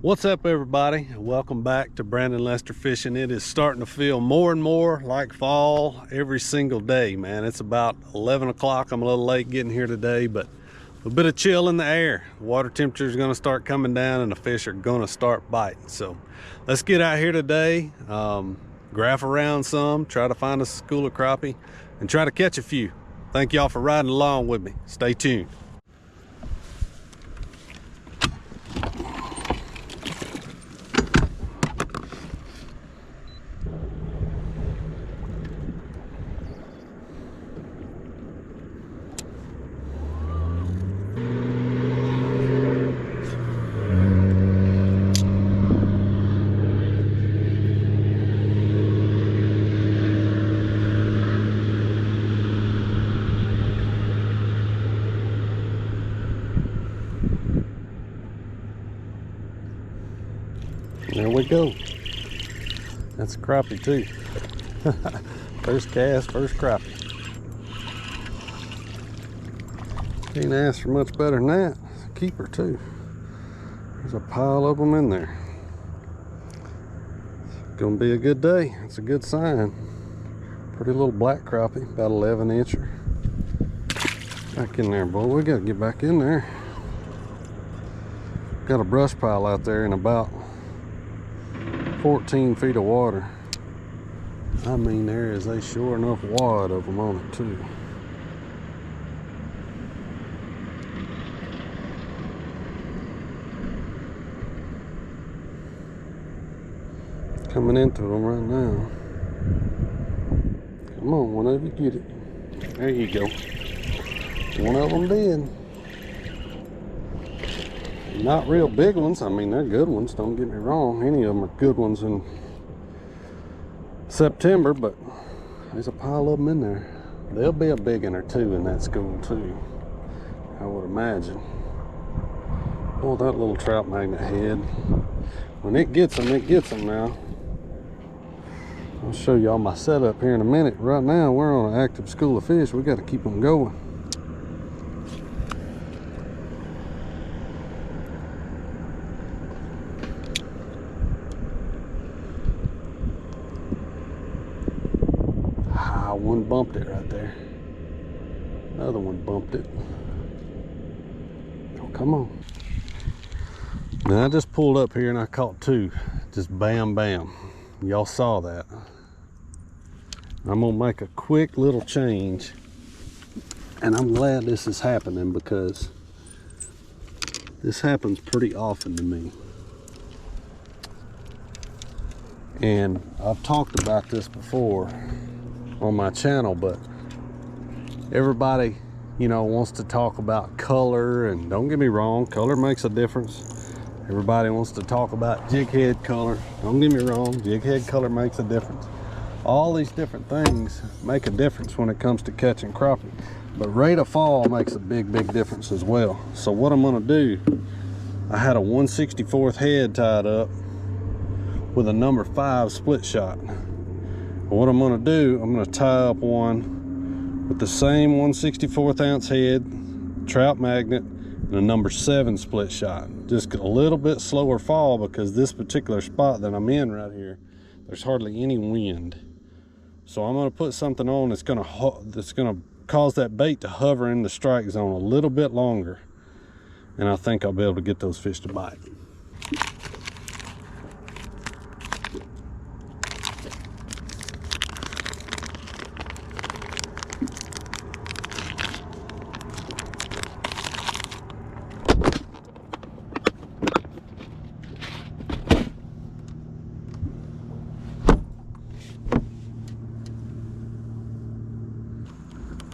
What's up, everybody? Welcome back to Brandon Lester Fishing. It is starting to feel more and more like fall every single day, man. It's about 11 o'clock. I'm a little late getting here today, but a bit of chill in the air. Water temperature is going to start coming down and the fish are going to start biting. So let's get out here today, graph around some, try to find a school of crappie, and try to catch a few. Thank y'all for riding along with me. Stay tuned. There we go. That's a crappie too. First cast, first crappie. Can't ask for much better than that. It's a keeper too. There's a pile of them in there. It's gonna be a good day. It's a good sign. Pretty little black crappie, about 11 incher. Back in there, boy. We gotta get back in there. Got a brush pile out there and about 14 feet of water. I mean, there is a sure enough wad of them on it too. Coming into them right now. Come on, whenever you get it. There you go. One of them did. Not real big ones. I mean, they're good ones, don't get me wrong. Any of them are good ones in September, but there's a pile of them in there. There'll be a big one or two in that school too, I would imagine. Oh, that little trout magnet head. When it gets them now. I'll show y'all my setup here in a minute. Right now, we're on an active school of fish. We got to keep them going. One bumped it right there. Another one bumped it. Oh, come on. Now I just pulled up here and I caught two. Just bam, bam. Y'all saw that. I'm gonna make a quick little change. And I'm glad this is happening because this happens pretty often to me. And I've talked about this before on my channel, but everybody, you know, wants to talk about color, and don't get me wrong, color makes a difference. Everybody wants to talk about jig head color. Don't get me wrong, jig head color makes a difference. All these different things make a difference when it comes to catching crappie, but rate of fall makes a big difference as well. So what I'm gonna do, I had a 1/64th head tied up with a number 5 split shot. What I'm gonna do, I'm gonna tie up one with the same 1/64th ounce head, trout magnet, and a number 7 split shot. Just a little bit slower fall because this particular spot that I'm in right here, there's hardly any wind. So I'm gonna put something on that's gonna cause that bait to hover in the strike zone a little bit longer. And I think I'll be able to get those fish to bite.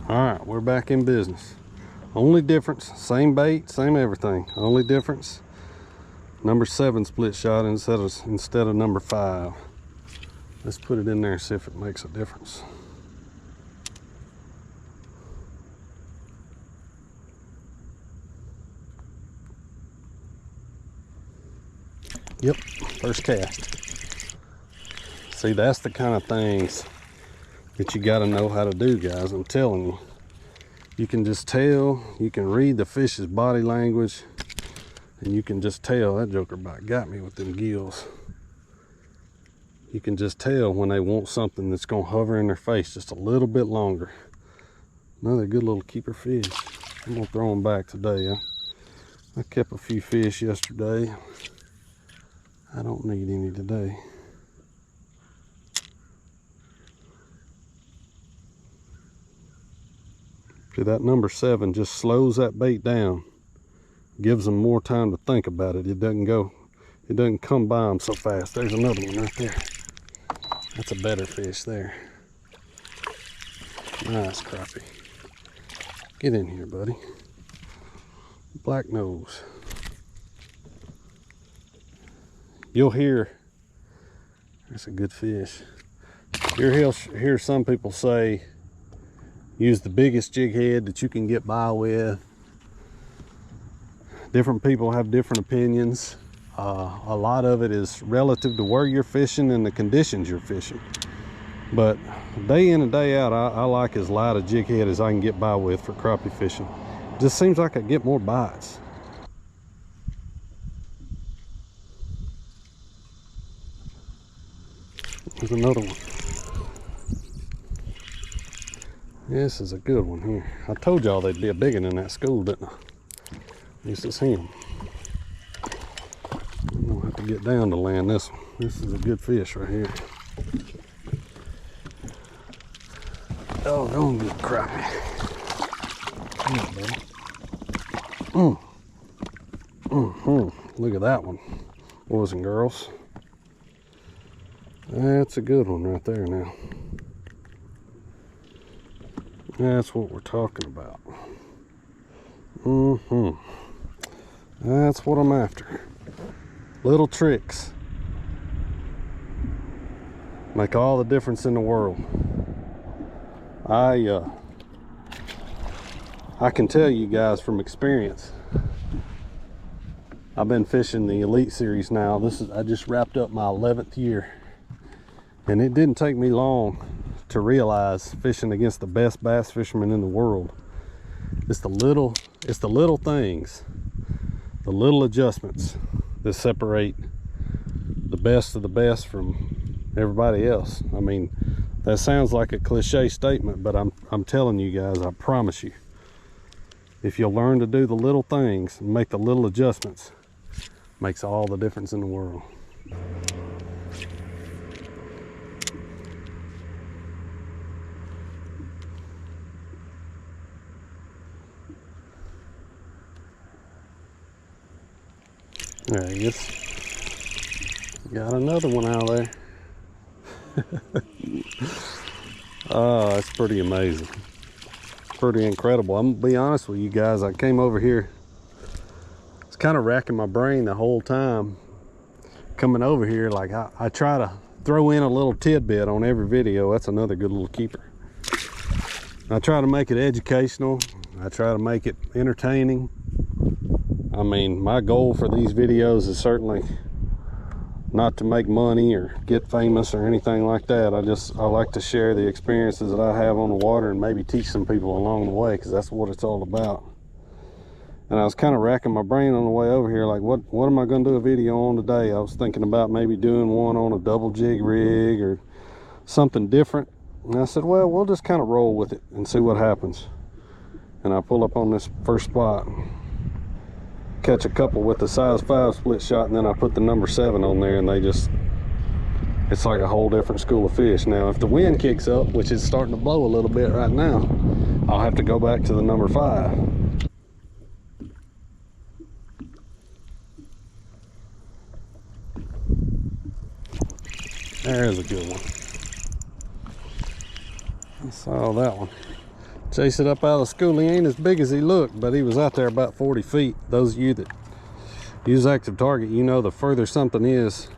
All right, we're back in business. Only difference, same bait, same everything. Only difference, number 7 split shot instead of number 5. Let's put it in there and see if it makes a difference. Yep, first cast. See, that's the kind of things that you got to know how to do, guys. I'm telling you, you can just tell, you can read the fish's body language, And you can just tell that joker about got me with them gills. You can just tell when they want something that's gonna hover in their face just a little bit longer. Another good little keeper fish. I'm gonna throw them back today. I kept a few fish yesterday. I don't need any today. See, that number 7 just slows that bait down. Gives them more time to think about it. It doesn't come by them so fast. There's another one right there. That's a better fish there. Nice crappie. Get in here, buddy. Black nose. You'll hear, that's a good fish. You'll hear some people say, use the biggest jig head that you can get by with. Different people have different opinions. A lot of it is relative to where you're fishing and the conditions you're fishing. But day in and day out, I like as light a jig head as I can get by with for crappie fishing. It just seems like I get more bites. There's another one. This is a good one here. I told y'all they'd be a big one in that school, didn't I? At least it's him. I'm gonna have to get down to land this one. This is a good fish right here. Oh, don't get crappie. Come on, buddy. Look at that one, boys and girls. That's a good one right there now. That's what we're talking about. That's what I'm after. Little tricks make all the difference in the world. I can tell you guys from experience. I've been fishing the Elite Series now. I just wrapped up my 11th year, and it didn't take me long to realize fishing against the best bass fishermen in the world. It's the little things, the little adjustments that separate the best of the best from everybody else. I mean, that sounds like a cliche statement, but I'm telling you guys, I promise you, if you'll learn to do the little things and make the little adjustments, makes all the difference in the world. There he is. Got another one out there. Oh, it's pretty amazing. Pretty incredible. I'm gonna be honest with you guys. I came over here. It's kind of racking my brain the whole time coming over here. Like I try to throw in a little tidbit on every video. That's another good little keeper. I try to make it educational. I try to make it entertaining. I mean, my goal for these videos is certainly not to make money or get famous or anything like that. I like to share the experiences that I have on the water and maybe teach some people along the way, because that's what it's all about. And I was kind of racking my brain on the way over here, like what am I going to do a video on today? I was thinking about maybe doing one on a double jig rig or something different. And I said, well, we'll just kind of roll with it and see what happens. And I pull up on this first spot, catch a couple with the size 5 split shot, and then I put the number 7 on there, and it's like a whole different school of fish. Now if the wind kicks up, which is starting to blow a little bit right now, I'll have to go back to the number 5. There's a good one. I saw that one. Chase it up out of the school. He ain't as big as he looked, but he was out there about 40 feet. Those of you that use active target, you know the further something is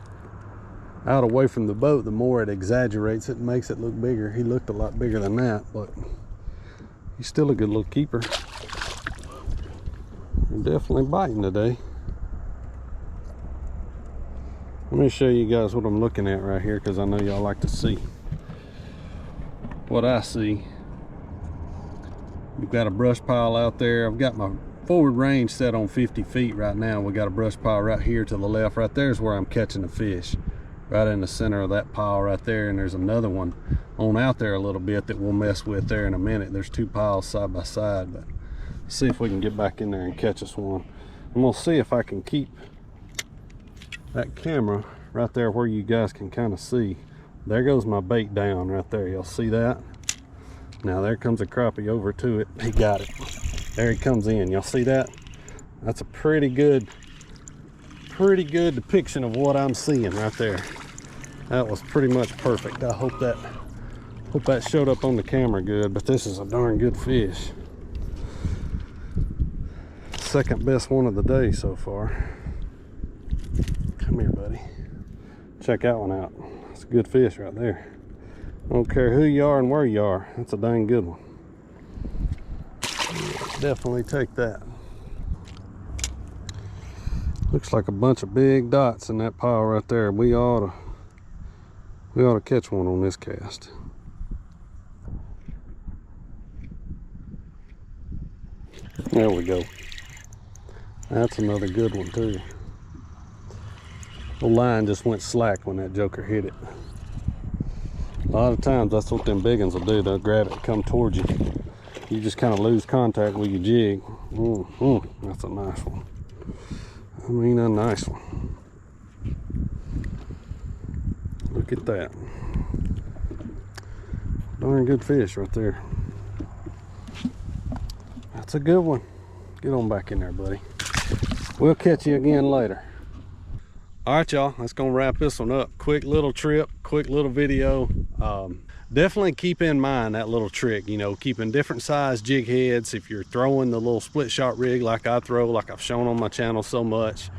out away from the boat, the more it exaggerates it and makes it look bigger. He looked a lot bigger than that, but he's still a good little keeper. They're definitely biting today. Let me show you guys what I'm looking at right here, because I know y'all like to see what I see. We've got a brush pile out there. I've got my forward range set on 50 feet right now. We got a brush pile right here to the left. Right there is where I'm catching the fish, right in the center of that pile right there. And there's another one on out there a little bit that we'll mess with there in a minute. There's two piles side by side, but let's see if we can get back in there and catch us one. I'm gonna see if I can keep that camera right there where you guys can kind of see. There goes my bait down right there. Y'all see that? Now there comes a crappie over to it. He got it. There he comes in. Y'all see that? That's a pretty good depiction of what I'm seeing right there. That was pretty much perfect. I hope that showed up on the camera good, but this is a darn good fish. Second best one of the day so far. Come here, buddy. Check that one out. It's a good fish right there. I don't care who you are and where you are. That's a dang good one. Definitely take that. Looks like a bunch of big dots in that pile right there. We ought to catch one on this cast. There we go. That's another good one too. The line just went slack when that joker hit it. A lot of times that's what them big ones will do. They'll grab it and come towards you. You just kind of lose contact with your jig. That's a nice one. I mean, a nice one. Look at that. Darn good fish right there. That's a good one. Get on back in there, buddy. We'll catch you again later. All right, y'all, that's gonna wrap this one up. Quick little trip, quick little video. Definitely keep in mind that little trick, you know, keeping different size jig heads. If you're throwing the little split shot rig like I throw, like I've shown on my channel so much,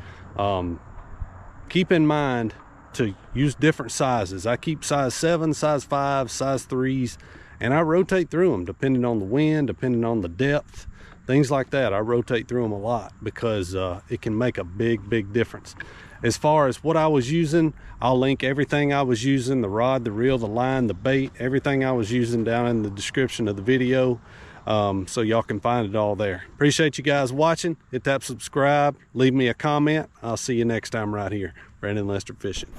keep in mind to use different sizes. I keep size 7, size 5, size 3s, and I rotate through them depending on the wind, depending on the depth, things like that. I rotate through them a lot because it can make a big difference. As far as what I was using, I'll link everything I was using, the rod, the reel, the line, the bait, everything I was using down in the description of the video, so y'all can find it all there. Appreciate you guys watching. Hit that subscribe, leave me a comment. I'll see you next time right here. Brandon Lester Fishing.